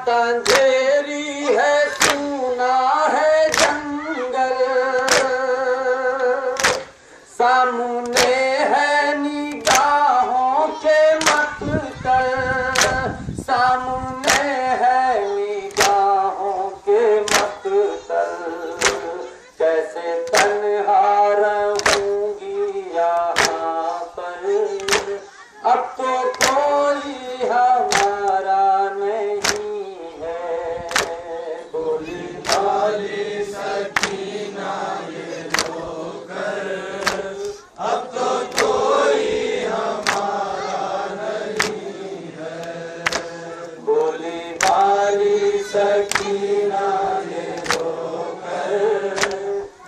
अंधेरी है, सूना है जंगल, सामने है निगाहों के मकतल, सामने है निगाहों के मकतल। कैसे तन्हा रहूंगी यहाँ पर, अब तो कोई हमारा नहीं है। बोली भाली सकीना ये रोकर, अब तो कोई हमारा नहीं है। बोली भाली सकीना ये रोकर,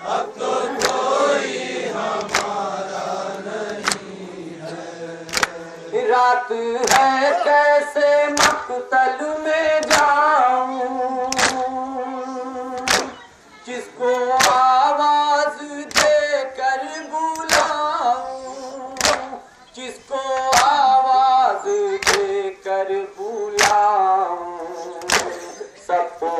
अब तो कोई हमारा नहीं है। रात है कैसे मकतल में जाऊं, किसको आवाज देकर बुलाऊं, किसको आवाज देकर बुलाऊं। सबको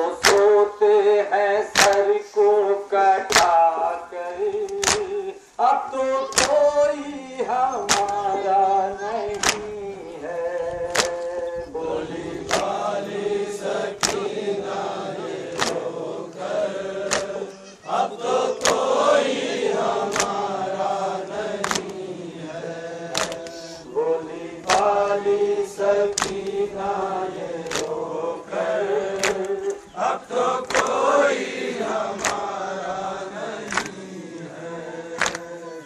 अब तो कोई हमारा नहीं है।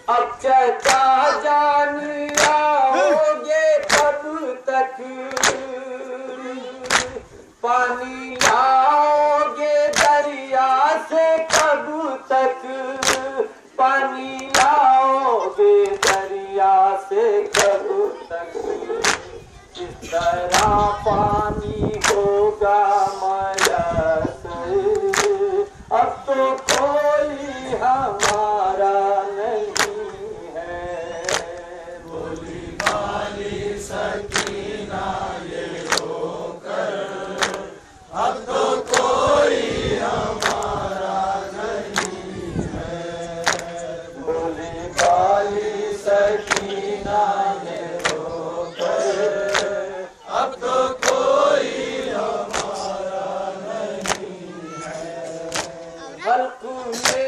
अब चचा जान आओगे कब तक, पानी लाओगे दरिया से कब तक, पानी लाओगे दरिया से कब तक। इस तरह पानी होगा मयस, अब तो कोई हमारा नहीं है। बोली बाली सकीना ये रोकर, अब तो कोई हमारा नहीं है। बोली बाली सकीना ये रोकर, अब तो कोई हमारा नहीं है। हल्क में